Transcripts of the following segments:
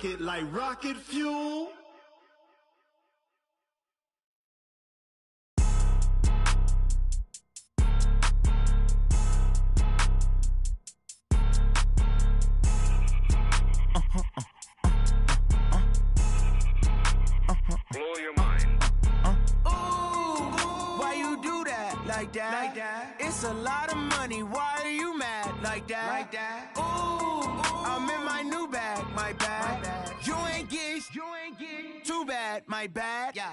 rocket like rocket fuel. Blow your mind. Why you do that like that? Like that? It's a lot of money. Why are you mad like that? Like that? I'm in my new bag, my bad. You ain't get too bad, my bad. Yeah.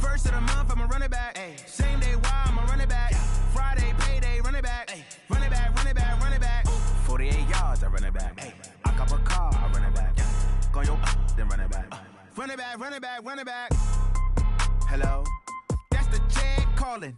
First of the month, I'ma run it back. Ay. Same day, why I'ma run it back. Yeah. Friday, payday, run it back. Ay. Run it back, run it back, run it back. 48 yards, I run it back. Ay. I cop a car, I run it back. Yeah. Go yo, then run it back. Run it back, run it back, run it back. Hello? That's the jag calling.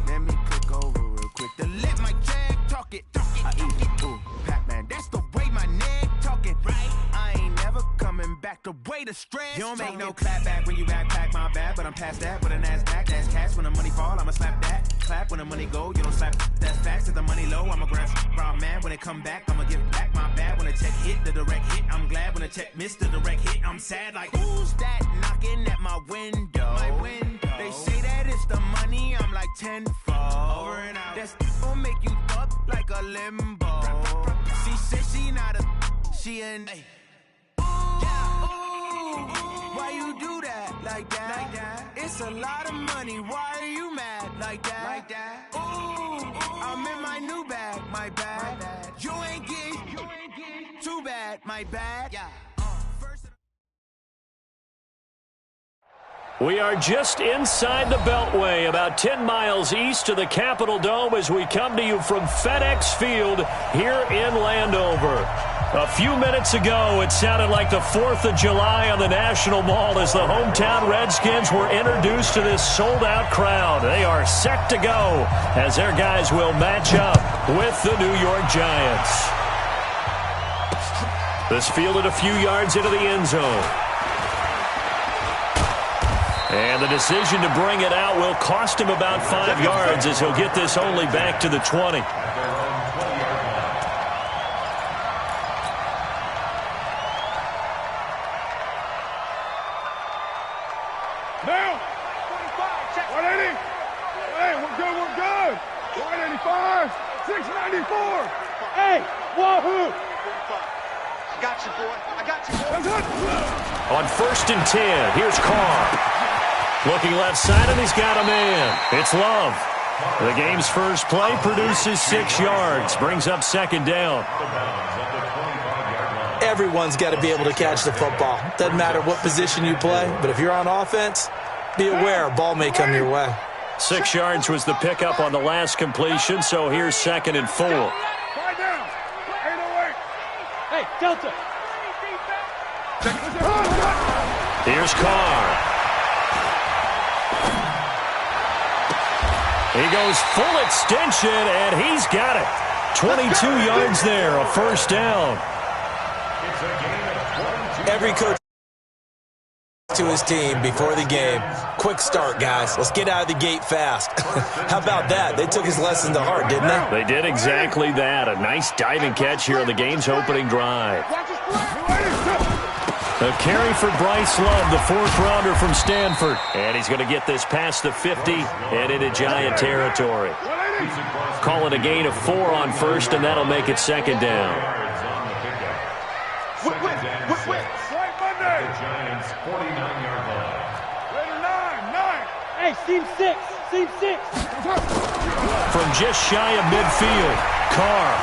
Let me click over real quick to let my jag talk it. I eat it. Ooh, Pac-Man, that's the way my neck talking. Right? I ain't never coming back the way the stress. You don't make no clap back when you backpack, my bad, but I'm past that with a NASDAQ. That's cash when the money fall, I'ma slap that. Clap when the money go, you don't slap. That's facts. If the money low, I'ma grab brown man. When it come back, I'ma give back my bad. When the check hit, the direct hit. I'm glad when the check missed the direct hit. I'm sad like, who's that knocking at my window? My window. They say that it's the money, I'm like tenfold. Over and out. That's gon' make you up like a limbo. She said she not a, she an. Why you do that like that? Like that? It's a lot of money. Why are you mad like that? Like that? I'm in my new bag, my bad. You ain't get too bad, my bad. Yeah. We are just inside the Beltway, about 10 miles east of the Capitol Dome as we come to you from FedEx Field here in Landover. A few minutes ago, it sounded like the 4th of July on the National Mall as the hometown Redskins were introduced to this sold-out crowd. They are set to go as their guys will match up with the New York Giants. This fielded a few yards into the end zone. And the decision to bring it out will cost him about 5 yards as he'll get this only back to the 20. Now, 180. Hey, we're good. 185, 694. Hey, wahoo. I got you, boy. On 1st and 10, here's Carr. Looking left side, and he's got a man. It's Love. The game's first play produces 6 yards, brings up 2nd down. Everyone's got to be able to catch the football. Doesn't matter what position you play, but if you're on offense, be aware a ball may come your way. 6 yards was the pickup on the last completion, so here's 2nd and 4. Down. 808. Hey, Delta. Here's Carr. He goes full extension, and he's got it. 22 yards there, a 1st down. Every coach to his team before the game. Quick start, guys. Let's get out of the gate fast. How about that? They took his lesson to heart, didn't they? They did exactly that. A nice diving catch here on the game's opening drive. A carry for Bryce Love, the 4th-rounder from Stanford. And he's going to get this past the 50 and into Giant territory. Call it a gain of 4 on 1st, and that'll make it 2nd down. The Giants' 49-yard line. Later 9. Hey, seam 6. From just shy of midfield, Carr.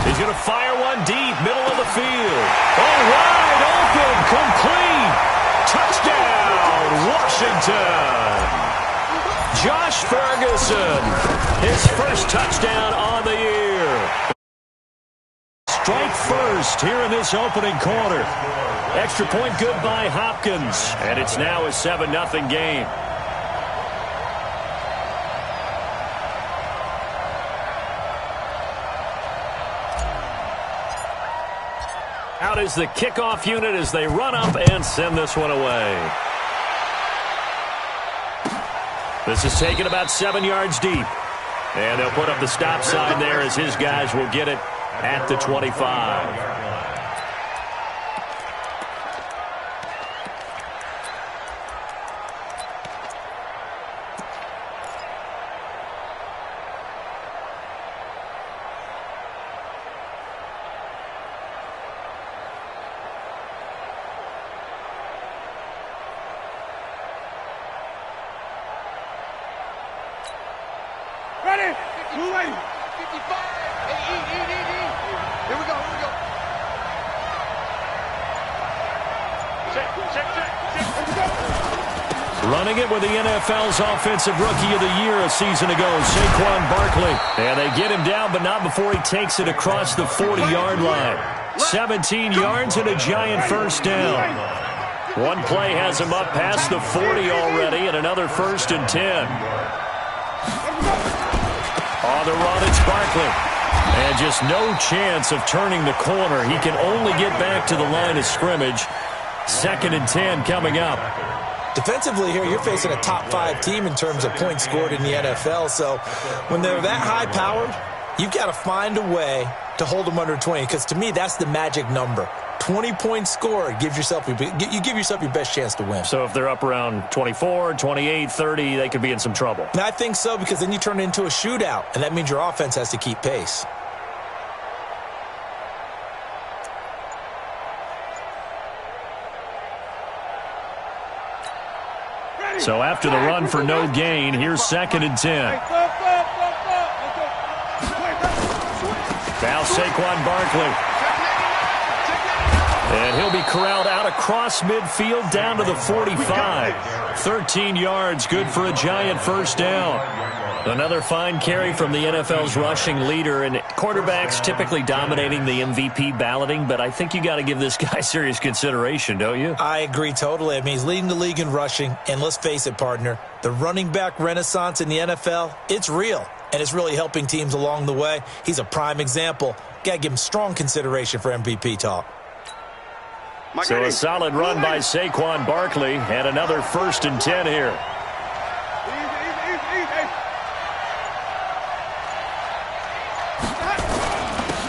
He's going to fire one deep, middle of the field. Oh, wide open, complete. Touchdown, Washington. Josh Ferguson, his first touchdown on the year. Strike first here in this opening quarter. Extra point good by Hopkins, and it's now a 7-0 game. Out is the kickoff unit as they run up and send this one away. This is taken about 7 yards deep. And they'll put up the stop sign there as his guys will get it at the 25. Ready? Move ready. 55. Hey, eat. Here we go. Running it with the NFL's Offensive Rookie of the Year a season ago, Saquon Barkley. And they get him down, but not before he takes it across the 40-yard line. 17 yards and a giant first down. One play has him up past the 40 already, and another 1st and 10. On the run, it's Barkley. And just no chance of turning the corner. He can only get back to the line of scrimmage. 2nd and 10 coming up. Defensively here, you're facing a top 5 team in terms of points scored in the NFL. So when they're that high-powered, you've got to find a way to hold them under 20. Because to me, that's the magic number. 20 points scored, you give yourself your best chance to win. So if they're up around 24, 28, 30, they could be in some trouble. And I think so, because then you turn it into a shootout, and that means your offense has to keep pace. So after the run for no gain, here's 2nd and 10. Now Saquon Barkley. And he'll be corralled out across midfield down to the 45. 13 yards, good for a giant first down. Another fine carry from the NFL's rushing leader, and quarterbacks typically dominating the MVP balloting, but I think you got to give this guy serious consideration, don't you? I agree totally. I mean, he's leading the league in rushing, and let's face it, partner, the running back renaissance in the NFL, it's real, and it's really helping teams along the way. He's a prime example. Got to give him strong consideration for MVP talk. So a solid run by Saquon Barkley, and another 1st and 10 here.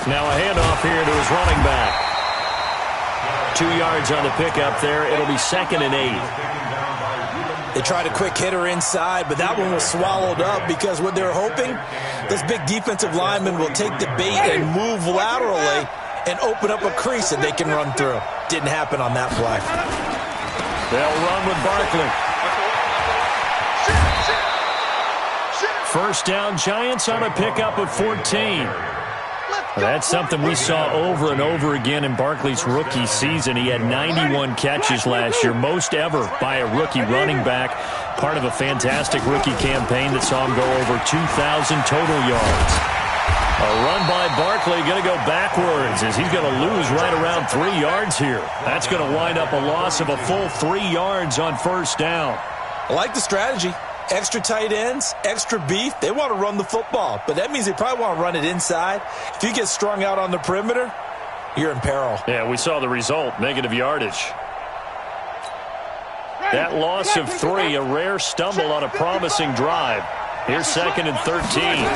Now a handoff here to his running back. 2 yards on the pickup there. It'll be 2nd and 8. They tried a quick hitter inside, but that one was swallowed up because what they're hoping, this big defensive lineman will take the bait and move laterally and open up a crease that they can run through. Didn't happen on that play. They'll run with Barkley. First down, Giants on a pickup of 14. That's something we saw over and over again in Barkley's rookie season. He had 91 catches last year, most ever by a rookie running back. Part of a fantastic rookie campaign that saw him go over 2,000 total yards. A run by Barkley going to go backwards as he's going to lose right around 3 yards here. That's going to wind up a loss of a full 3 yards on first down. I like the strategy. Extra tight ends, extra beef. They want to run the football, but that means they probably want to run it inside. If you get strung out on the perimeter, you're in peril. Yeah, we saw the result, negative yardage. That loss of 3, a rare stumble on a promising drive. Here's 2nd and 13.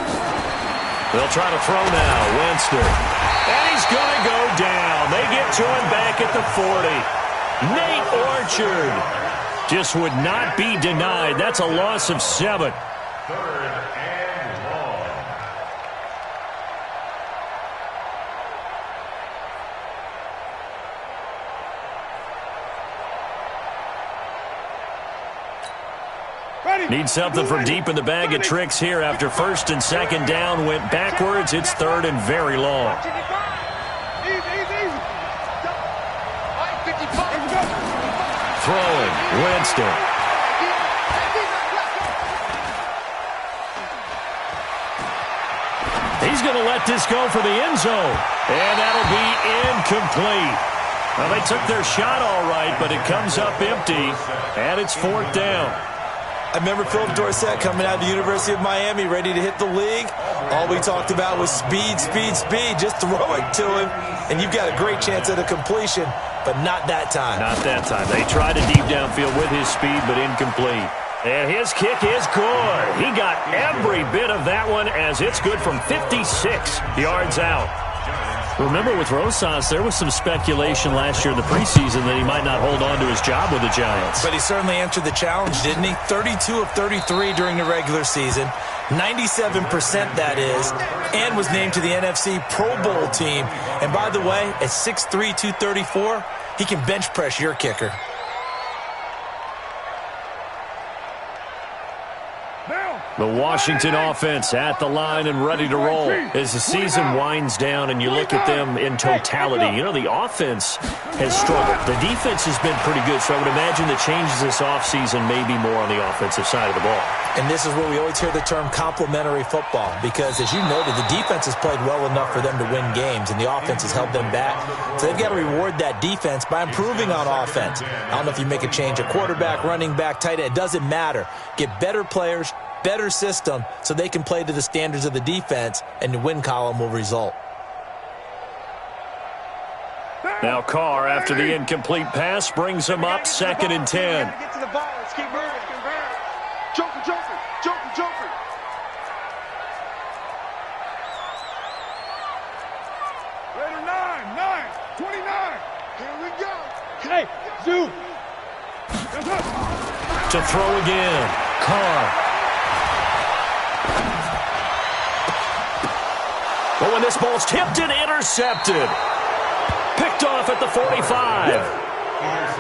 They'll try to throw now, Winston. And he's going to go down. They get to him back at the 40. Nate Orchard just would not be denied. That's a loss of 7. 3rd and long. Need something from deep in the bag of tricks here after 1st and 2nd down went backwards. It's 3rd and very long. Throwing, Winston. He's going to let this go for the end zone. And that'll be incomplete. Well, they took their shot all right, but it comes up empty. And it's 4th down. I remember Philip Dorsett coming out of the University of Miami ready to hit the league. All we talked about was speed, speed, speed. Just throw it to him, and you've got a great chance at a completion, but not that time. Not that time. They tried a deep downfield with his speed, but incomplete. And his kick is good. He got every bit of that one as it's good from 56 yards out. Remember, with Rosas, there was some speculation last year in the preseason that he might not hold on to his job with the Giants. But he certainly answered the challenge, didn't he? 32 of 33 during the regular season, 97% that is, and was named to the NFC Pro Bowl team. And by the way, at 6'3", 234, he can bench press your kicker. Now, The Washington offense at the line and ready to roll as the season winds down and you look at them in totality. You know, the offense has struggled. The defense has been pretty good, so I would imagine the changes this offseason may be more on the offensive side of the ball. And this is where we always hear the term complementary football because, as you noted, the defense has played well enough for them to win games, and the offense has held them back. So they've got to reward that defense by improving on offense. I don't know if you make a change at quarterback, running back, tight end. It doesn't matter. Get better players, better system, so they can play to the standards of the defense, and the win column will result. Now Carr, after the incomplete pass, brings him up 2nd and 10. Get to the ball. Let's keep moving. Joker, Joker, Joker, Joker. Raider 9, 29. Here we go. Hey, zoom. To throw again. Carr. But when this ball's tipped and intercepted. Picked off at the 45.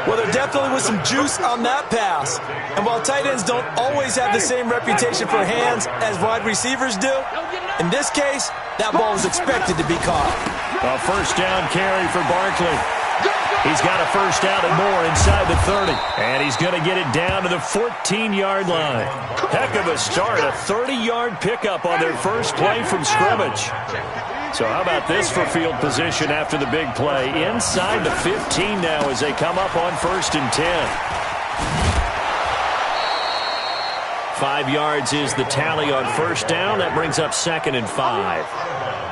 Well, there definitely was some juice on that pass. And while tight ends don't always have the same reputation for hands as wide receivers do, in this case, that ball was expected to be caught. A first down carry for Barkley. He's got a first down and more inside the 30. And he's going to get it down to the 14-yard line. Heck of a start. A 30-yard pickup on their first play from scrimmage. So how about this for field position after the big play? Inside the 15 now as they come up on 1st and 10. 5 yards is the tally on first down. That brings up 2nd and 5.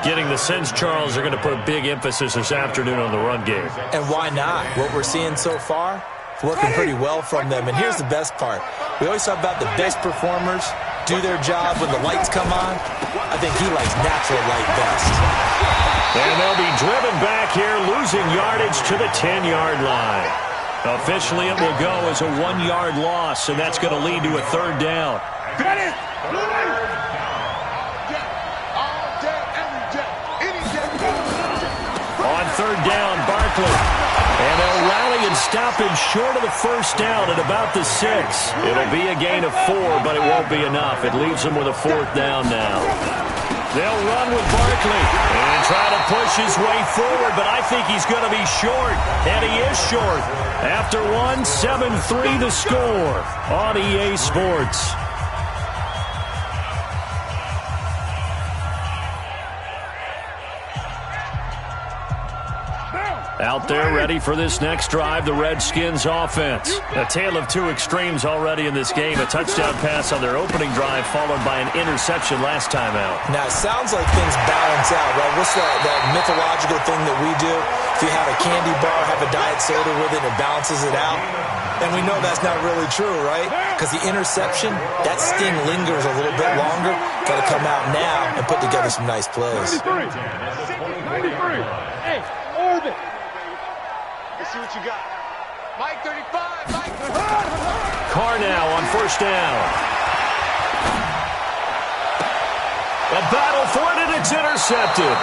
Getting the sense, Charles, they're going to put a big emphasis this afternoon on the run game. And why not? What we're seeing so far, it's working pretty well from them. And here's the best part. We always talk about the best performers do their job when the lights come on. I think he likes natural light best. And they'll be driven back here, losing yardage to the 10-yard line. Officially, it will go as a 1-yard loss, and that's going to lead to a 3rd down. On 3rd down, Barkley. And they'll rally and stop him short of the first down at about the 6. It'll be a gain of 4, but it won't be enough. It leaves them with a 4th down now. They'll run with Barkley and try to push his way forward, but I think he's going to be short, and he is short. After 7-3 the score on EA Sports. Out there ready for this next drive, the Redskins offense. A tale of two extremes already in this game. A touchdown pass on their opening drive followed by an interception last time out. Now, it sounds like things balance out, right? What's that mythological thing that we do? If you have a candy bar, have a diet soda with it, it balances it out. And we know that's not really true, right? Because the interception, that sting lingers a little bit longer. Got to come out now and put together some nice plays. 93. Hey, orbit. Let's see what you got. Mike 35. Mike. Carr now on first down. A battle for it, and it's intercepted.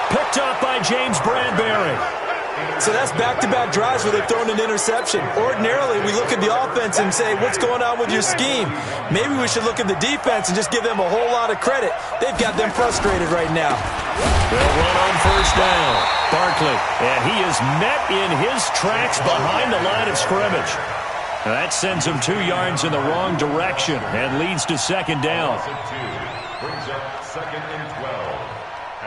Picked up by James Bradbury. So that's back-to-back drives where they've thrown an interception. Ordinarily, we look at the offense and say, what's going on with your scheme? Maybe we should look at the defense and just give them a whole lot of credit. They've got them frustrated right now. They'll run on first down. Barkley, and he is met in his tracks behind the line of scrimmage. Now that sends him 2 yards in the wrong direction and leads to second down. Brings up 2nd and 12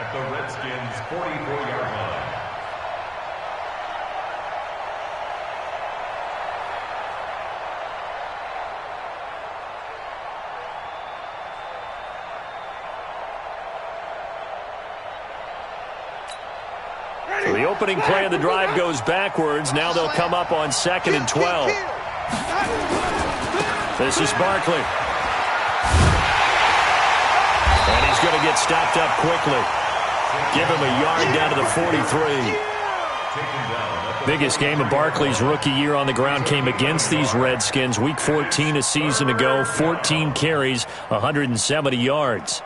at the Redskins' 44-yard line. So the opening play of the drive goes backwards. Now they'll come up on 2nd and 12. This is Barkley. And he's going to get stopped up quickly. Give him a yard down to the 43. Biggest game of Barkley's rookie year on the ground came against these Redskins. Week 14 a season ago, 14 carries, 170 yards.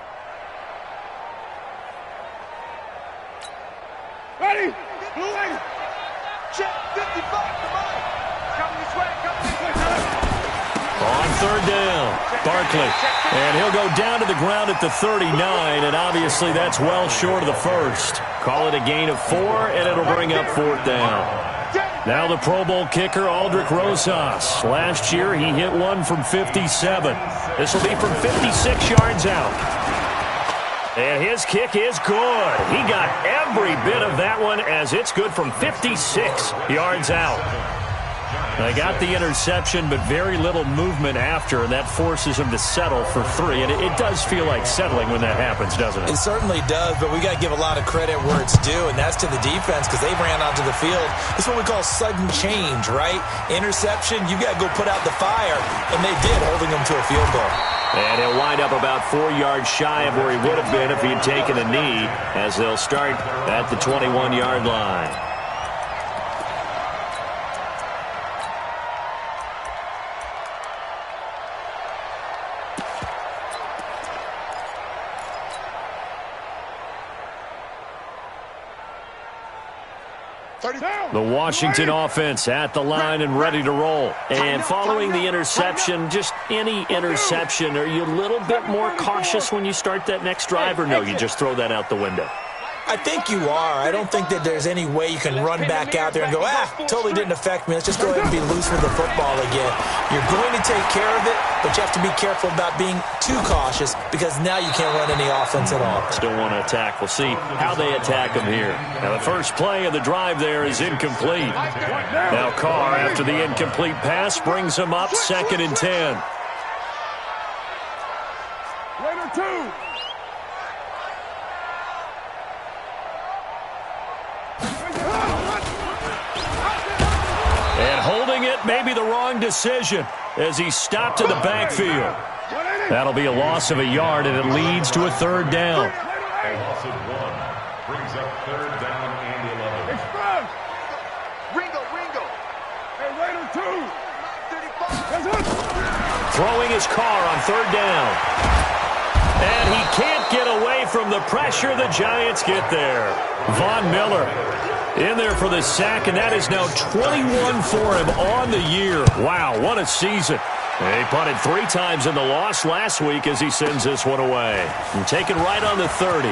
Ready? Blue lane. Check 55. Come on. Coming this way. Coming this way. On third down, Barkley. And he'll go down to the ground at the 39, and obviously that's well short of the first. Call it a gain of 4, and it'll bring up 4th down. Now the Pro Bowl kicker, Aldrich Rosas. Last year, he hit one from 57. This will be from 56 yards out. And his kick is good. He got every bit of that one as it's good from 56 yards out. They got the interception, but very little movement after, and that forces him to settle for 3. And it does feel like settling when that happens, doesn't it? It certainly does, but we got to give a lot of credit where it's due, and that's to the defense because they ran onto the field. It's what we call sudden change, right? Interception, you got to go put out the fire, and they did, holding them to a field goal. And he'll wind up about 4 yards shy of where he would have been if he had taken a knee, as they'll start at the 21-yard line. The Washington offense at the line and ready to roll. And following the interception, just any interception, are you a little bit more cautious when you start that next drive, or no, you just throw that out the window? I think you are. I don't think that there's any way you can run back out there and go, totally didn't affect me. Let's just go ahead and be loose with the football again. You're going to take care of it, but you have to be careful about being too cautious because now you can't run any offense at all. Still want to attack. We'll see how they attack him here. Now the first play of the drive there is incomplete. Now Carr, after the incomplete pass, brings him up 2nd and 10. Raider 2. And holding it may be the wrong decision as he stopped in the backfield. That'll be a loss of a yard, and it leads to a 3rd down. A loss of 1 brings up 3rd down and 11. Express. Ringo. Hey, Raider 2. 35. Throwing his car on 3rd down. And he can't get away from the pressure. The Giants get there. Von Miller in there for the sack, and that is now 21 for him on the year. Wow, what a season. He punted 3 times in the loss last week as he sends this one away. And taken right on the 30.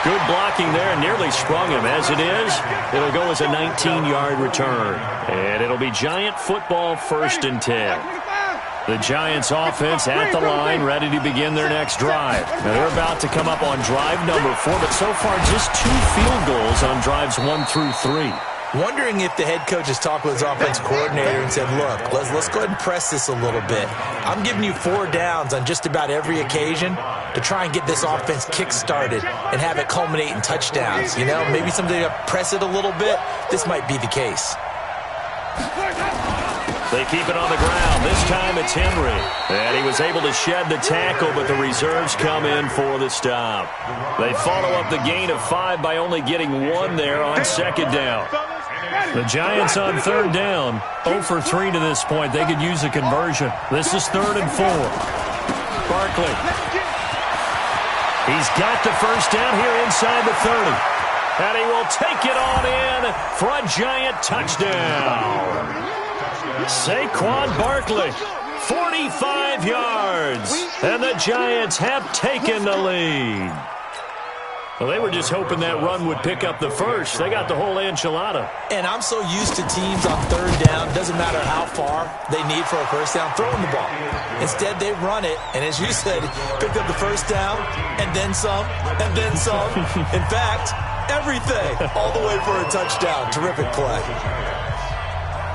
Good blocking there, and nearly sprung him. As it is, it'll go as a 19-yard return. And it'll be Giant football, 1st and 10. The Giants offense at the line, ready to begin their next drive. Now they're about to come up on drive number 4, but so far just 2 field goals on drives 1 through 3. Wondering if the head coach has talked with his offensive coordinator and said, look, let's go ahead and press this a little bit. I'm giving you 4 downs on just about every occasion to try and get this offense kick-started and have it culminate in touchdowns. You know, maybe someday to press it a little bit. This might be the case. They keep it on the ground. This time it's Henry. And he was able to shed the tackle, but the reserves come in for the stop. They follow up the gain of 5 by only getting 1 there on 2nd down. The Giants on 3rd down, 0 for 3 to this point. They could use a conversion. This is 3rd and 4. Barkley. He's got the first down here inside the 30. And he will take it on in for a Giant touchdown. Saquon Barkley, 45 yards, and the Giants have taken the lead. Well, they were just hoping that run would pick up the first. They got the whole enchilada. And I'm so used to teams on 3rd down, doesn't matter how far they need for a first down, throwing the ball. Instead, they run it, and as you said, picked up the first down, and then some, and then some. In fact, everything, all the way for a touchdown. Terrific play.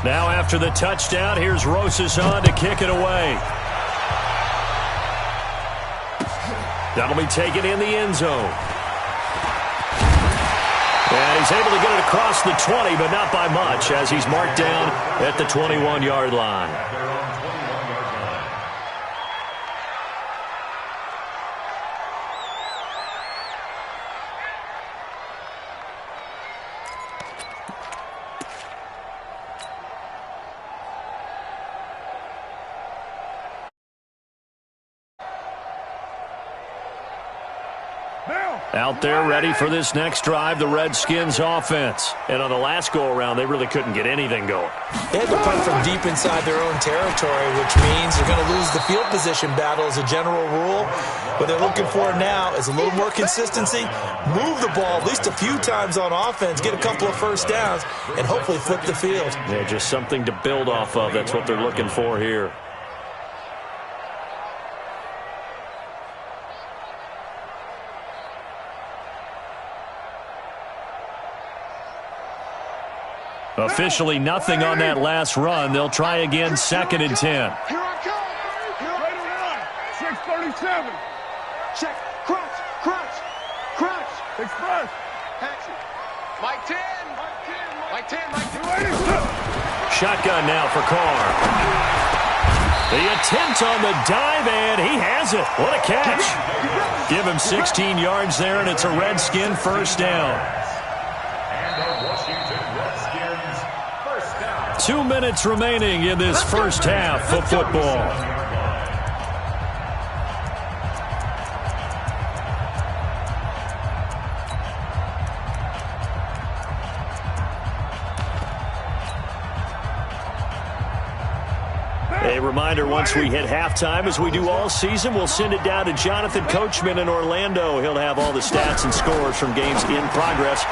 Now after the touchdown, here's Rosas on to kick it away. That'll be taken in the end zone. And he's able to get it across the 20, but not by much, as he's marked down at the 21-yard line. Out there ready for this next drive, the Redskins offense. And on the last go-around, they really couldn't get anything going. They had to punt from deep inside their own territory, which means they're going to lose the field position battle as a general rule. What they're looking for now is a little more consistency, move the ball at least a few times on offense, get a couple of first downs, and hopefully flip the field. Yeah, just something to build off of. That's what they're looking for here. Officially nothing on that last run. They'll try again, 2nd and 10. Here I come. Right on 637. Check. Crunch. Crunch. Crunch. Express. Action. Mike 10. Mike 10. Mike 10. Ready, Shotgun now for Carr. The attempt on the dive, and he has it. What a catch. Give him 16 yards there, and it's a Redskin first down. 2 minutes remaining in this first half of football. A reminder, once we hit halftime, as we do all season, we'll send it down to Jonathan Coachman in Orlando. He'll have all the stats and scores from games in progress.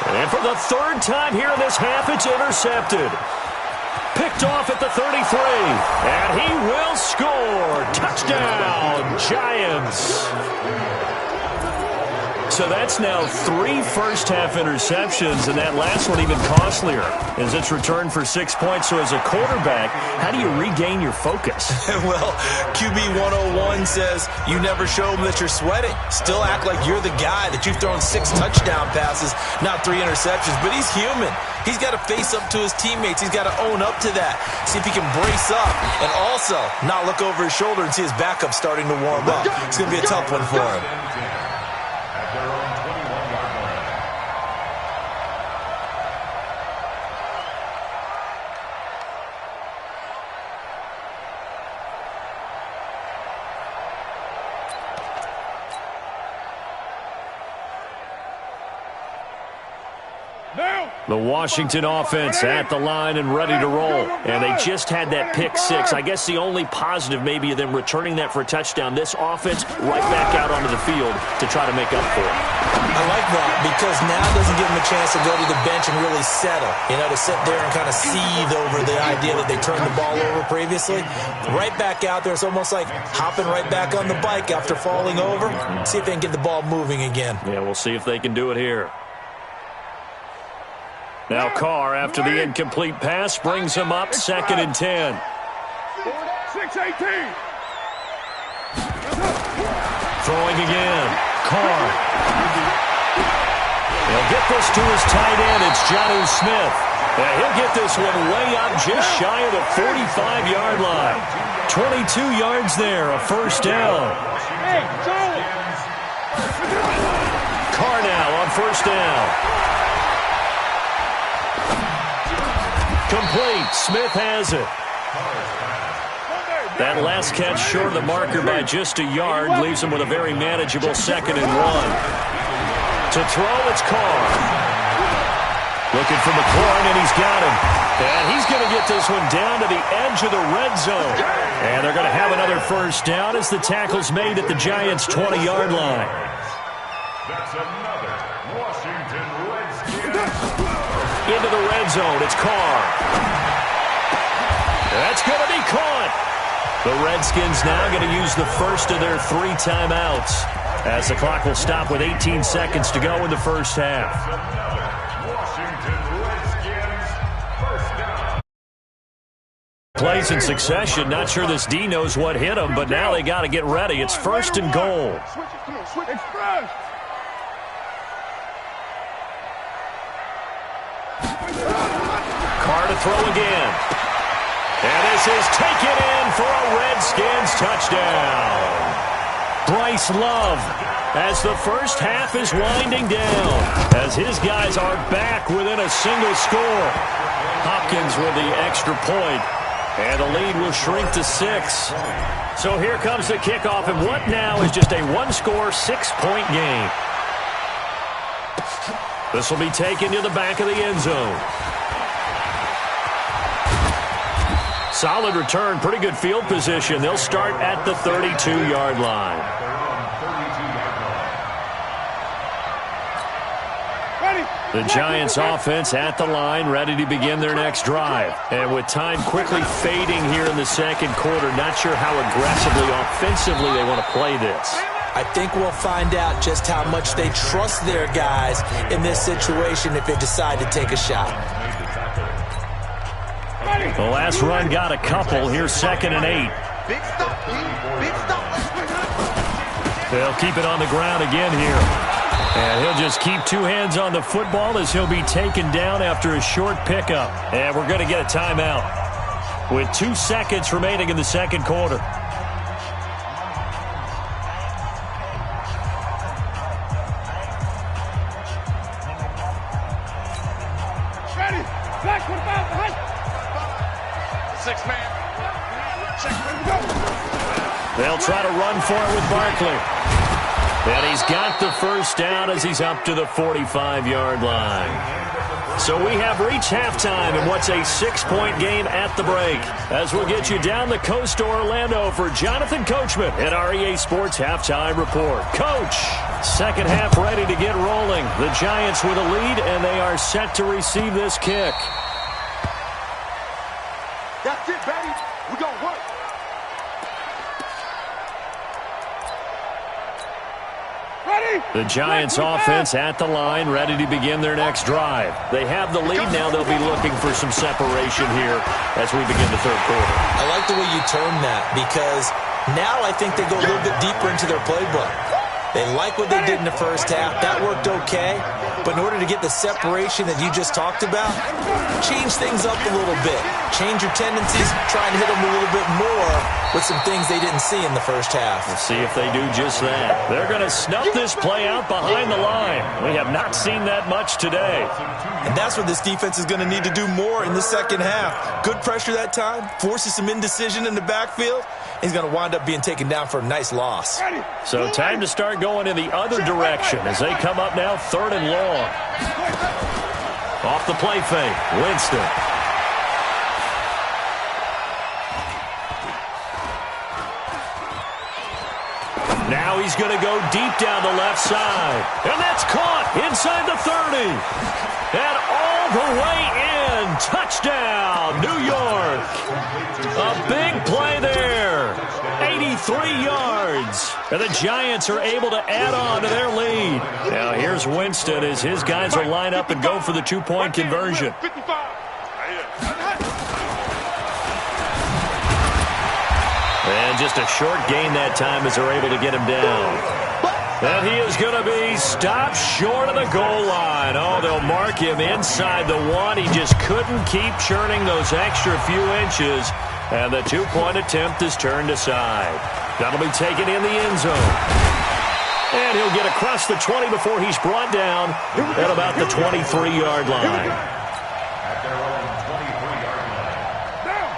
And for the 3rd time here in this half, it's intercepted. Picked off at the 33, and he will score. Touchdown, Giants. So that's now 3 first-half interceptions, and that last one even costlier as it's returned for 6 points. So as a quarterback, how do you regain your focus? Well, QB 101 says you never show them that you're sweating. Still act like you're the guy, that you've thrown 6 touchdown passes, not 3 interceptions. But he's human. He's got to face up to his teammates. He's got to own up to that. See if he can brace up and also not look over his shoulder and see his backup starting to warm up. It's going to be a tough one for him. The Washington offense at the line and ready to roll. And they just had that pick 6. I guess the only positive maybe of them returning that for a touchdown. This offense right back out onto the field to try to make up for it. I like that because now it doesn't give them a chance to go to the bench and really settle. You know, to sit there and kind of seethe over the idea that they turned the ball over previously. Right back out there. It's almost like hopping right back on the bike after falling over. See if they can get the ball moving again. Yeah, we'll see if they can do it here. Now Carr, after the incomplete pass, brings him up 2nd and 10. 618. Throwing again. Carr. He'll get this to his tight end. It's Jonnu Smith. Yeah, he'll get this one way up just shy of the 45-yard line. 22 yards there, a first down. Hey, Charlie. Carr now on first down. Complete. Smith has it. That last catch short of the marker by just a yard leaves him with a very manageable 2nd and 1. To throw, it's Carr. Looking for McLaurin, and he's got him. And he's going to get this one down to the edge of the red zone. And they're going to have another first down as the tackle's made at the Giants' 20-yard line. That's another Washington Redskins. Into the red zone, it's Carr. That's going to be caught. The Redskins now going to use the first of their 3 timeouts as the clock will stop with 18 seconds to go in the first half. Washington Redskins first down. Plays in succession. Not sure this D knows what hit him, but now they got to get ready. It's 1st and goal. Switch express. Carr to throw again. And this is taken in for a Redskins touchdown. Bryce Love as the first half is winding down as his guys are back within a single score. Hopkins with the extra point. And the lead will shrink to 6. So here comes the kickoff, and what now is just a one-score, 6-point game. This will be taken to the back of the end zone. Solid return, pretty good field position. They'll start at the 32-yard line. The Giants offense at the line, ready to begin their next drive. And with time quickly fading here in the second quarter, not sure how aggressively, offensively they want to play this. I think we'll find out just how much they trust their guys in this situation if they decide to take a shot. The last run got a couple. Here's 2nd and 8. Big stop, big stop. They'll keep it on the ground again here. And he'll just keep 2 hands on the football as he'll be taken down after a short pickup. And we're going to get a timeout with 2 seconds remaining in the second quarter. Ready. Back with the behind. 6-man. Check. They'll try to run for it with Barkley. And he's got the first down as he's up to the 45-yard line. So we have reached halftime in what's a 6-point game at the break. As we'll get you down the coast to Orlando for Jonathan Coachman at our EA Sports Halftime Report. Coach, second half ready to get rolling. The Giants with a lead, and they are set to receive this kick. That's it, baby. We're going to work. The Giants offense at the line, ready to begin their next drive. They have the lead now. They'll be looking for some separation here as we begin the third quarter. I like the way you term that because now I think they go a little bit deeper into their playbook. They like what they did in the first half. That worked okay. But in order to get the separation that you just talked about, change things up a little bit. Change your tendencies, try and hit them a little bit more with some things they didn't see in the first half. We'll see if they do just that. They're going to snuff this play out behind the line. We have not seen that much today. And that's what this defense is going to need to do more in the second half. Good pressure that time, forces some indecision in the backfield. He's going to wind up being taken down for a nice loss. So time to start going in the other direction as they come up now 3rd and long. Off the play fake, Winston. Now he's going to go deep down the left side. And that's caught inside the 30. And all the way in. Touchdown, New York. A big play there. 83 yards. And the Giants are able to add on to their lead. Now here's Winston as his guys will line up and go for the 2-point conversion. And just a short gain that time as they're able to get him down. And he is going to be stopped short of the goal line. Oh, they'll mark him inside the 1. He just couldn't keep churning those extra few inches. And the 2-point attempt is turned aside. That'll be taken in the end zone. And he'll get across the 20 before he's brought down at about the 23-yard line.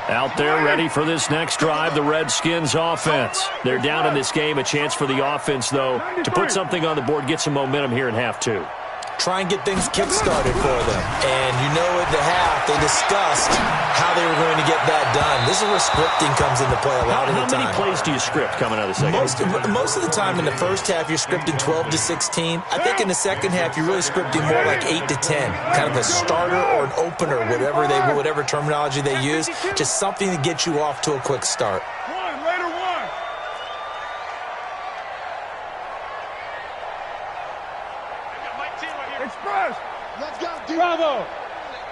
Out there ready for this next drive, the Redskins offense. They're down in this game. A chance for the offense, though, to put something on the board, get some momentum here in half 2. Try and get things kick-started for them. And you know at the half, they discussed how they were going to get that done. This is where scripting comes into play a lot of the time. How many plays do you script coming out of the second half? Most of the time in the first half, you're scripting 12 to 16. I think in the second half, you're really scripting more like 8 to 10. Kind of a starter or an opener, whatever terminology they use. Just something to get you off to a quick start. Bravo!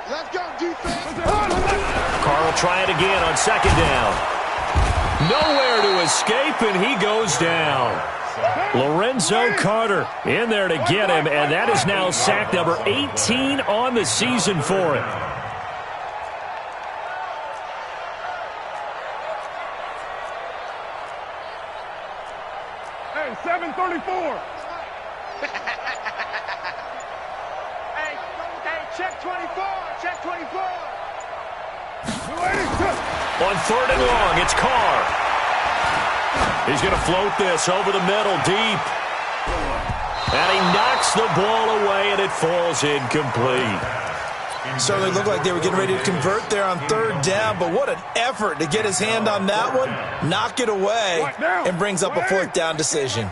Let's go, defense! Carr will try it again on second down. Nowhere to escape, and he goes down. Lorenzo Carter in there to get him, and that is now sack number 18 on the season for him. Hey, 734! Hey, check 24! Check 24! On 3rd and long, it's Carr. He's going to float this over the middle, deep. And he knocks the ball away, and it falls incomplete. Certainly looked like they were getting ready to convert there on 3rd down, but what an effort to get his hand on that one, knock it away, and brings up a 4th down decision.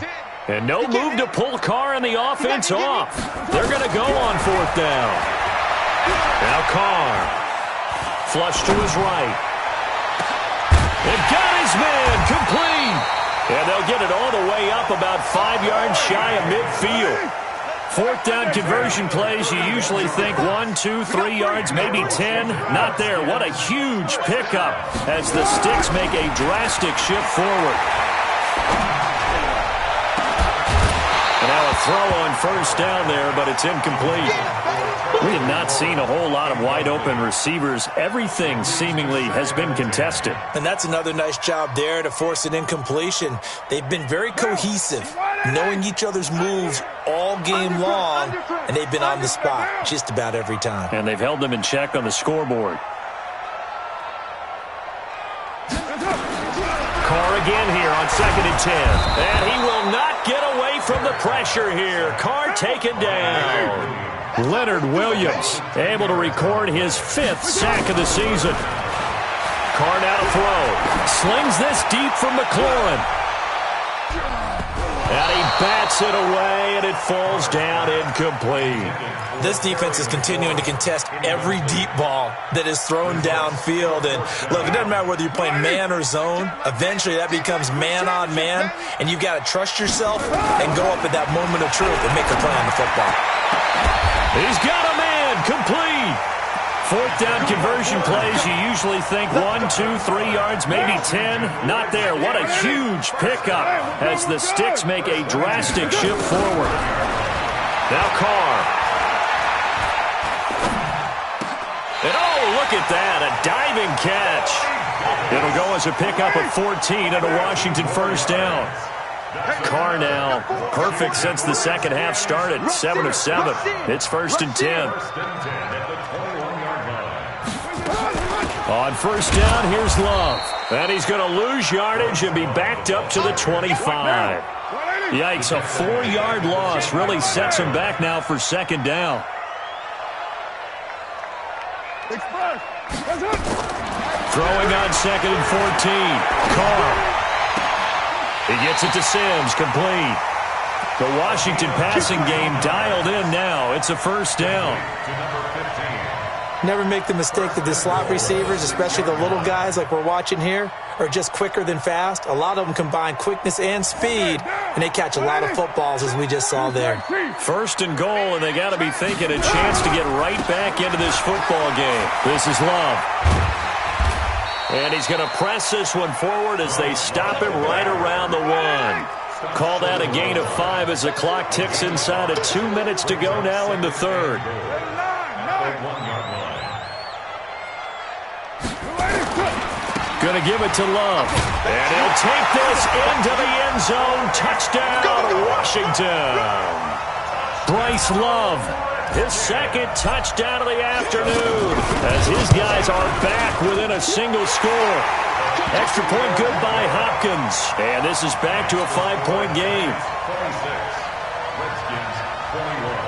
And no move to pull Carr and the offense off. They're going to go on 4th down. Now Carr. Flush to his right. And got his man complete. And they'll get it all the way up about 5 yards shy of midfield. 4th down conversion plays, you usually think 1, 2, 3 yards, maybe 10. Not there. What a huge pickup as the Sticks make a drastic shift forward. And now a throw on 1st down there, but it's incomplete. We have not seen a whole lot of wide-open receivers. Everything seemingly has been contested. And that's another nice job there to force an incompletion. They've been very cohesive, knowing each other's moves all game long, and they've been on the spot just about every time. And they've held them in check on the scoreboard. Carr again here on 2nd and 10. And he will not get away from the pressure here. Carr taken down. Leonard Williams able to record his 5th sack of the season. Carr now to throw. Slings this deep from McLaurin. And he bats it away, and it falls down incomplete. This defense is continuing to contest every deep ball that is thrown downfield. And look, it doesn't matter whether you're playing man or zone. Eventually, that becomes man on man, and you've got to trust yourself and go up at that moment of truth and make a play on the football. He's got a man complete. 4th down conversion plays, you usually think 1, 2, 3 yards, maybe 10. Not there. What a huge pickup as the Sticks make a drastic shift forward. Now Carr. And oh, look at that, a diving catch. It'll go as a pickup of 14 and a Washington 1st down. Carr now, perfect since the second half started, 7 of 7. It's 1st and 10. On 1st down, here's Love. And he's going to lose yardage and be backed up to the 25. Yikes, a 4-yard loss really sets him back now for 2nd down. Throwing on 2nd and 14. Carr. He gets it to Sims, complete. The Washington passing game dialed in now. It's a 1st down. Never make the mistake that the slot receivers, especially the little guys like we're watching here, are just quicker than fast. A lot of them combine quickness and speed, and they catch a lot of footballs, as we just saw there. 1st and goal, and they got to be thinking a chance to get right back into this football game. This is Love. And he's going to press this one forward as they stop him right around the 1. Call that a gain of 5 as the clock ticks inside of 2 minutes to go now in the 3rd. Going to give it to Love. And he'll take this into the end zone. Touchdown, Washington. Bryce Love, his 2nd touchdown of the afternoon, as his guys are back within a single score. Extra point good by Hopkins. And this is back to a 5-point game. 26. Redskins 21.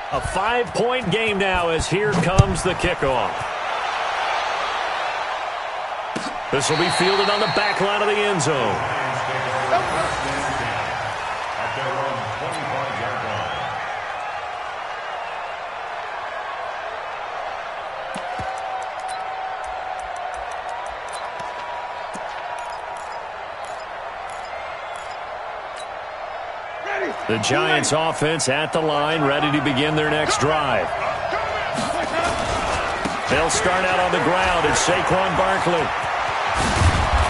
A 5-point game now as here comes the kickoff. This will be fielded on the back line of the end zone. At their own 25-yard line. The Giants offense at the line, ready to begin their next drive. They'll start out on the ground. It's Saquon Barkley.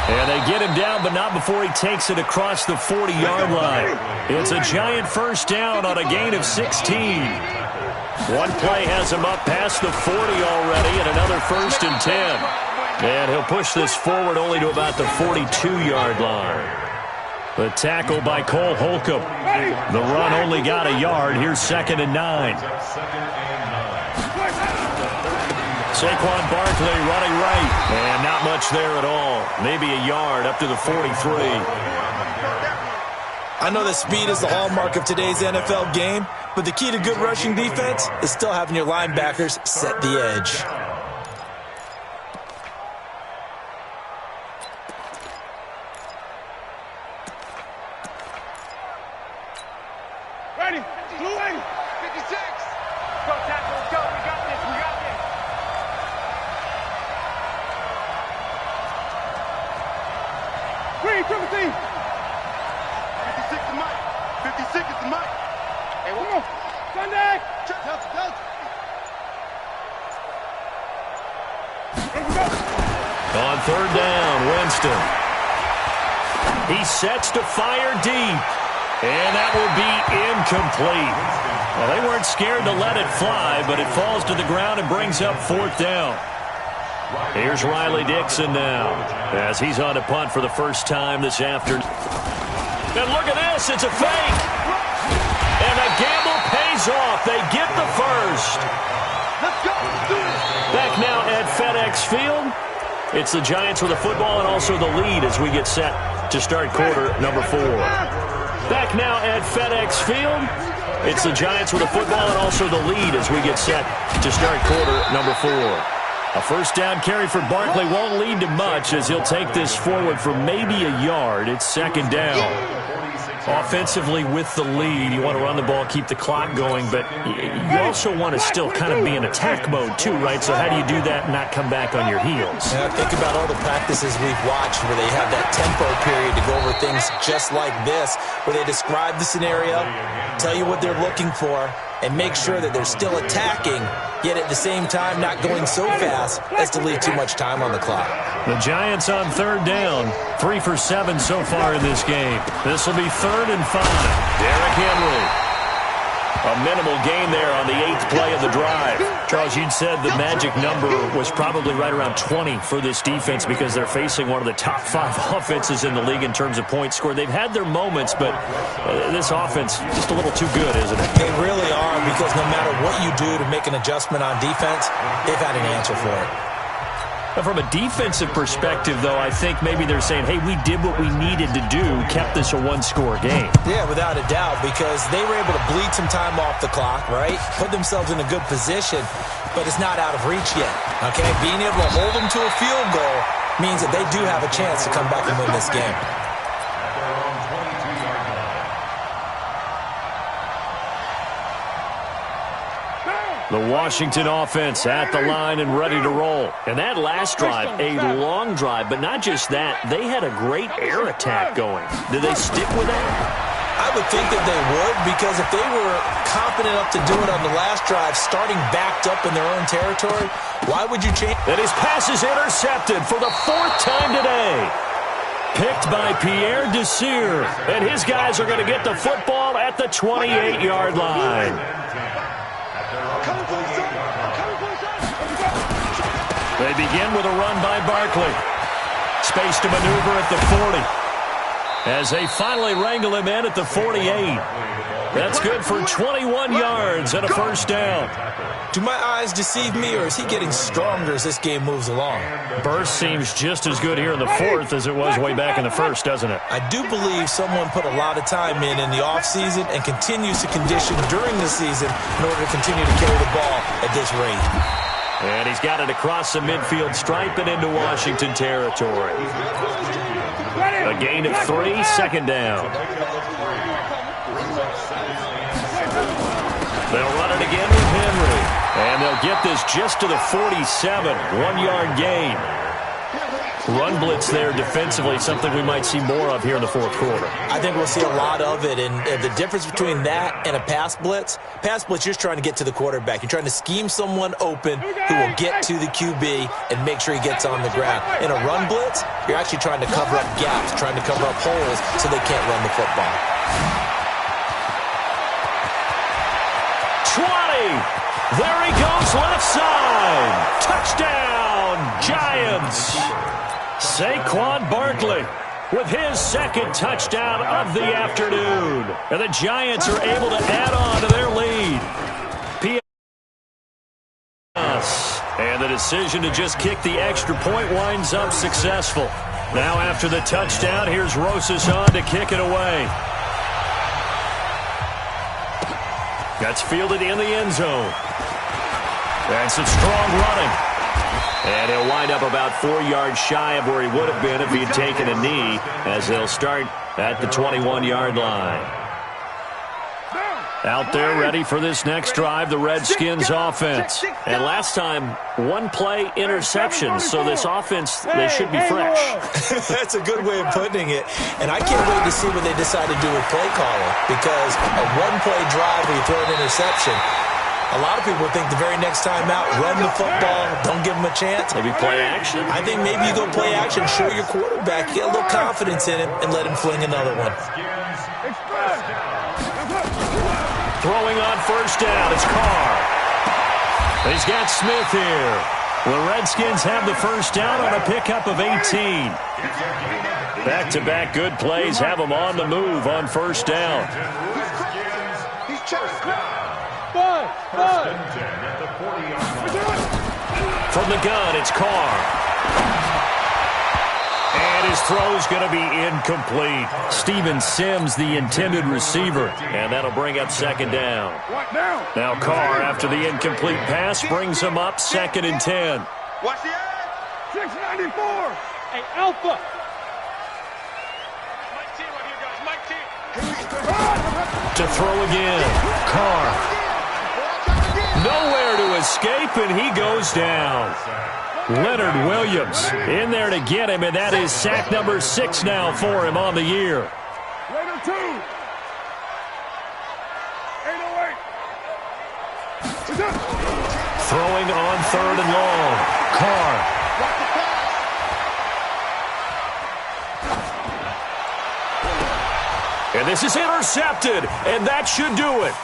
And they get him down, but not before he takes it across the 40-yard line. It's a Giant 1st down on a gain of 16. One play has him up past the 40 already, and another 1st and 10. And he'll push this forward only to about the 42-yard line. The tackle by Cole Holcomb. The run only got a yard. Here's 2nd and 9. Saquon Barkley running right. And not much there at all. Maybe a yard up to the 43. I know that speed is the hallmark of today's NFL game, but the key to good rushing defense is still having your linebackers set the edge. Ready? Blue 80. 56. Go, tackle. Let's go. We got this. We got this. Green, Timothy. 56 is Mike. 56 is the Mike. Hey, one more. Sunday. Delta. Here we go. On 3rd down, Winston. He sets to fire deep. And that will be incomplete. Well, they weren't scared to let it fly, but it falls to the ground and brings up 4th down. Here's Riley Dixon now, as he's on to punt for the first time this afternoon. And look at this, it's a fake. And the gamble pays off. They get the first. Let's go. Let's do it. Back now at FedEx Field. It's the Giants with the football and also the lead as we get set to start quarter number 4. Back now at FedEx Field. It's the Giants with the football and also the lead as we get set to start quarter number 4. A first down carry for Barkley won't lead to much as he'll take this forward for maybe a yard. It's 2nd down. Offensively with the lead, you want to run the ball, keep the clock going, but you also want to still kind of be in attack mode too, right? So how do you do that and not come back on your heels? Yeah, think about all the practices we've watched where they have that tempo period to go over things just like this, where they describe the scenario, tell you what they're looking for, and make sure that they're still attacking, yet at the same time not going so fast as to leave too much time on the clock. The Giants on 3rd down, 3 for 7 so far in this game. This will be 3rd and 5. Derrick Henry. A minimal gain there on the 8th play of the drive. Charles, you'd said the magic number was probably right around 20 for this defense because they're facing one of the top 5 offenses in the league in terms of points scored. They've had their moments, but this offense just a little too good, isn't it? They really are, because no matter what you do to make an adjustment on defense, they've had an answer for it. From a defensive perspective, though, I think maybe they're saying, hey, we did what we needed to do, kept this a one-score game. Yeah, without a doubt, because they were able to bleed some time off the clock, right? Put themselves in a good position, but it's not out of reach yet, okay? Being able to hold them to a field goal means that they do have a chance to come back and win this game. The Washington offense at the line and ready to roll. And that last drive, a long drive, but not just that. They had a great air attack going. Did they stick with that? I would think that they would, because if they were confident enough to do it on the last drive, starting backed up in their own territory, why would you change? And his pass is intercepted for the 4th time today. Picked by Pierre Desir. And his guys are going to get the football at the 28-yard line. They begin with a run by Barkley. Space to maneuver at the 40. As they finally wrangle him in at the 48. That's good for 21 yards and a first down. Do my eyes deceive me, or is he getting stronger as this game moves along? Burst seems just as good here in the 4th as it was way back in the 1st, doesn't it? I do believe someone put a lot of time in the offseason and continues to condition during the season in order to continue to carry the ball at this rate. And he's got it across the midfield stripe and into Washington territory. A gain of 3, 2nd down. They'll run it again with Henry. And they'll get this just to the 47, 1-yard gain. Run blitz there defensively, something we might see more of here in the 4th quarter. I think we'll see a lot of it, and the difference between that and a pass blitz, you're just trying to get to the quarterback. You're trying to scheme someone open who will get to the QB and make sure he gets on the ground. In a run blitz, you're actually trying to cover up gaps, trying to cover up holes so they can't run the football. 20! There he goes, left side! Touchdown, Giants! Saquon Barkley. with his second touchdown of the afternoon. And the Giants are able to add on to their lead. And the decision to just kick the extra point winds up successful. Now after the touchdown, here's Rosas on to kick it away. That's fielded in the end zone. And some strong running. And he'll wind up about 4 yards shy of where he would have been if he had taken a knee, as they'll start at the 21-yard line. Out there ready for this next drive, the Redskins offense. And last time, one-play interception, so this offense, they should be fresh. That's a good way of putting it. And I can't wait to see what they decide to do with play calling, because a one-play drive where you throw an interception, a lot of people think the very next time out, run the football, don't give them a chance. Maybe play action. I think maybe you go play action, show your quarterback, get a little confidence in him, and let him fling another one. Throwing on first down, it's Carr. He's got Smith here. The Redskins have the first down on a pickup of 18. Back-to-back good plays have them on the move on first down. He's chasing. From the gun, it's Carr. And his throw's going to be incomplete. Steven Sims, the intended receiver. And that'll bring up second down. Now Carr, after the incomplete pass, brings him up 2nd and 10. Watch the edge. 694. Hey, Alpha. To throw again. Carr. Nowhere to escape, and he goes down. Leonard Williams in there to get him, and that is sack number 6 now for him on the year. Raider 2. 808. Throwing on 3rd and long. Carr. And this is intercepted, and that should do it.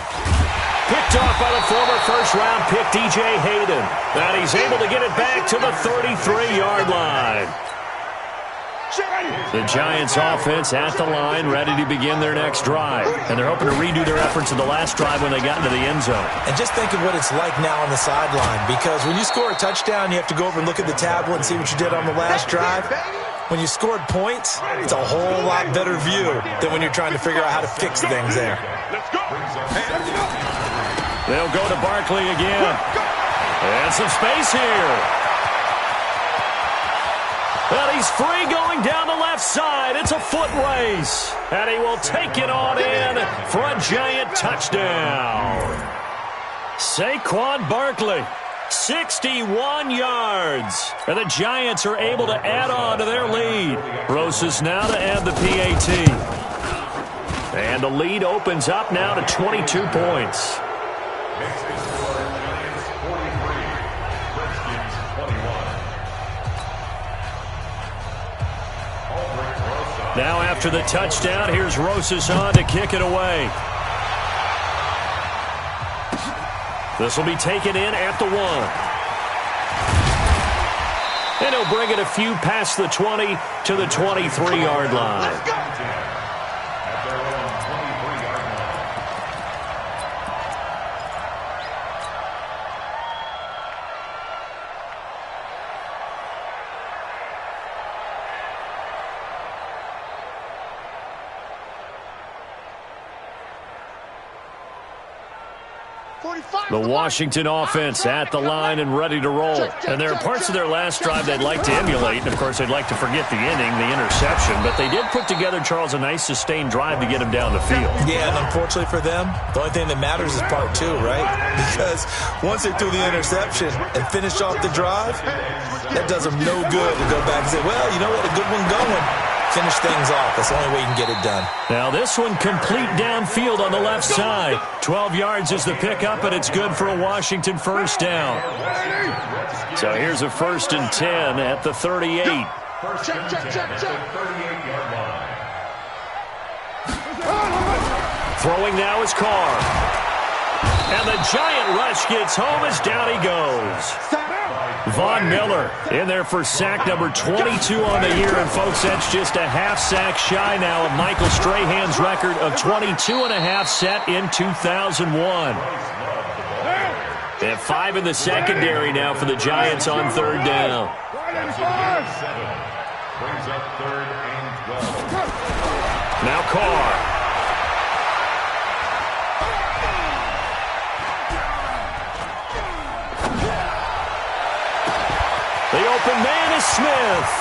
Picked off by the former first-round pick, DJ Hayden. And he's able to get it back to the 33-yard line. The Giants offense at the line, ready to begin their next drive. And they're hoping to redo their efforts in the last drive when they got into the end zone. And just think of what it's like now on the sideline, because when you score a touchdown, you have to go over and look at the tablet and see what you did on the last drive. When you scored points, it's a whole lot better view than when you're trying to figure out how to fix things there. Let's go. They'll go to Barkley again. And some space here. And he's free going down the left side. It's a foot race. And he will take it on in for a Giant touchdown. Saquon Barkley, 61 yards. And the Giants are able to add on to their lead. Rosas now to add the PAT. And the lead opens up now to 22 points. Now after the touchdown, here's Rosas on to kick it away. This will be taken in at the 1. And he'll bring it a few past the 20 to the 23-yard line. The Washington offense at the line and ready to roll. And there are parts of their last drive they'd like to emulate. And, of course, they'd like to forget the inning, the interception. But they did put together, Charles, a nice sustained drive to get him down the field. Yeah, and unfortunately for them, the only thing that matters is part 2, right? Because once they threw the interception and finished off the drive, that does them no good to go back and say, well, you know what, a good one going. Finish things off. That's the only way you can get it done. Now this one complete downfield on the left side. 12 yards is the pickup, and it's good for a Washington first down. So here's a 1st and 10 at the 38. Check. Throwing now is Carr. And the Giant rush gets home as down he goes. Von Miller in there for sack number 22 on the year. And, folks, that's just a half sack shy now of Michael Strahan's record of 22.5 set in 2001. And 5 in the secondary now for the Giants on third down. That's a gain of 7. Brings up 3rd and 12. Now Carr. The open man is Smith.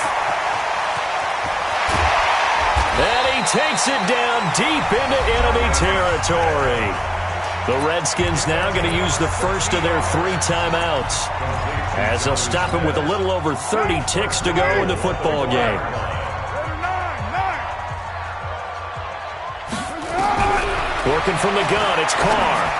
And he takes it down deep into enemy territory. The Redskins now going to use the first of their 3 timeouts as they'll stop him with a little over 30 ticks to go in the football game. Working from the gun, it's Carr.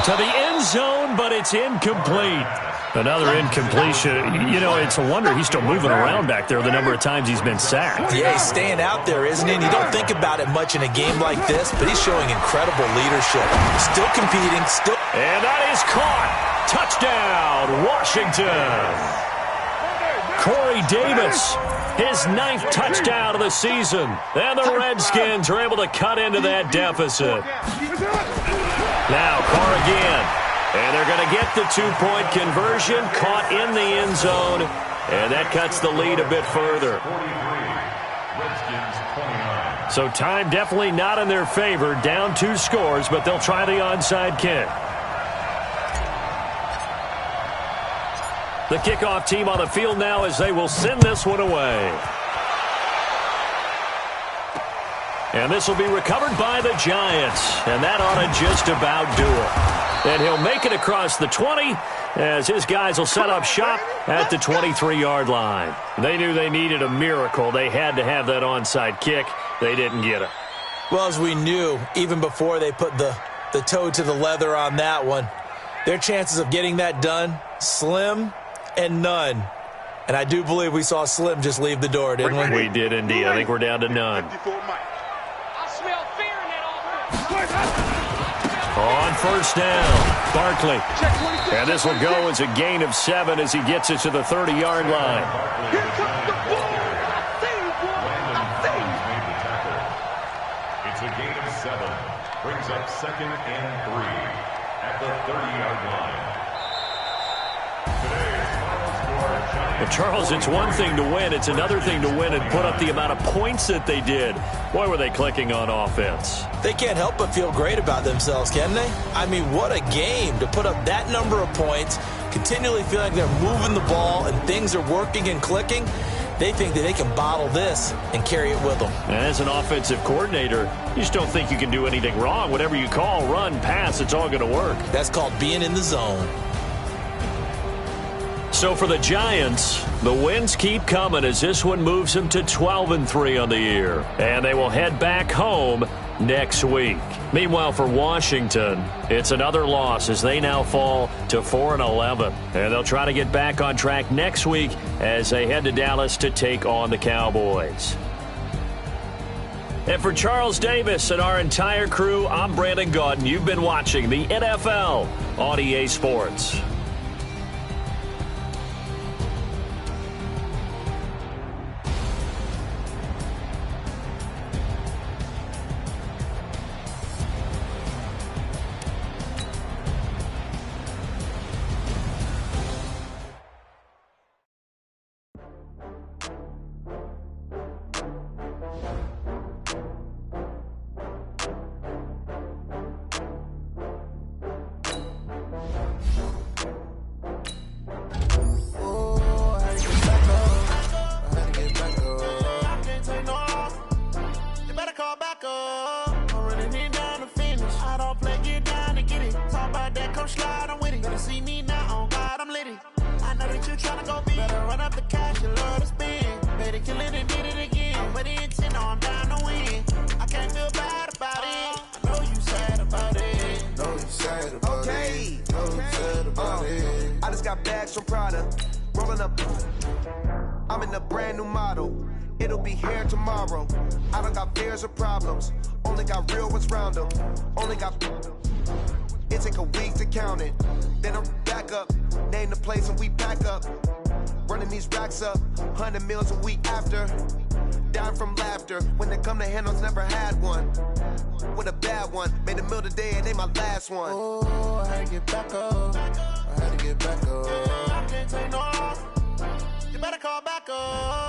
To the end zone, but it's incomplete. Another incompletion. You know, it's a wonder he's still moving around back there the number of times he's been sacked. Yeah, he's staying out there, isn't he? And you don't think about it much in a game like this, but he's showing incredible leadership. Still competing, still... And that is caught. Touchdown, Washington. Corey Davis, his 9th touchdown of the season. And the Redskins are able to cut into that deficit. Now Carr again. And they're going to get the 2-point conversion, caught in the end zone, and that cuts the lead a bit further. So time definitely not in their favor, down 2 scores, but they'll try the onside kick. The kickoff team on the field now as they will send this one away. And this will be recovered by the Giants, and that ought to just about do it. And he'll make it across the 20 as his guys will set up shop at the 23-yard line. They knew they needed a miracle. They had to have that onside kick. They didn't get it. Well, as we knew, even before they put the toe to the leather on that one, their chances of getting that done, slim and none. And I do believe we saw Slim just leave the door, didn't we? We did indeed. I think we're down to none. On first down, Barkley. And this will go as a gain of 7 as he gets it to the 30-yard line. It's a gain of 7. Brings up 2nd and 3 at the 30-yard line. Well, Charles, it's one thing to win. It's another thing to win and put up the amount of points that they did. Boy, were they clicking on offense. They can't help but feel great about themselves, can they? I mean, what a game to put up that number of points, continually feel like they're moving the ball and things are working and clicking. They think that they can bottle this and carry it with them. As an offensive coordinator, you just don't think you can do anything wrong. Whatever you call, run, pass, it's all going to work. That's called being in the zone. So for the Giants, the wins keep coming as this one moves them to 12-3 on the year. And they will head back home next week. Meanwhile, for Washington, it's another loss as they now fall to 4-11. And they'll try to get back on track next week as they head to Dallas to take on the Cowboys. And for Charles Davis and our entire crew, I'm Brandon Gaudin. You've been watching the NFL on EA Sports. I'm in a brand new model. It'll be here tomorrow. I don't got fears or problems. Only got real ones round them. Only got... It take a week to count it. Then I'm back up. Name the place and we pack up. Running these racks up, 100 meals a week after. Dying from laughter. When it come to handles, never had one. With a bad one, made a meal today and they my last one. Oh, I had to get back up. I had to get back up. I can't take no loss. You better call back up.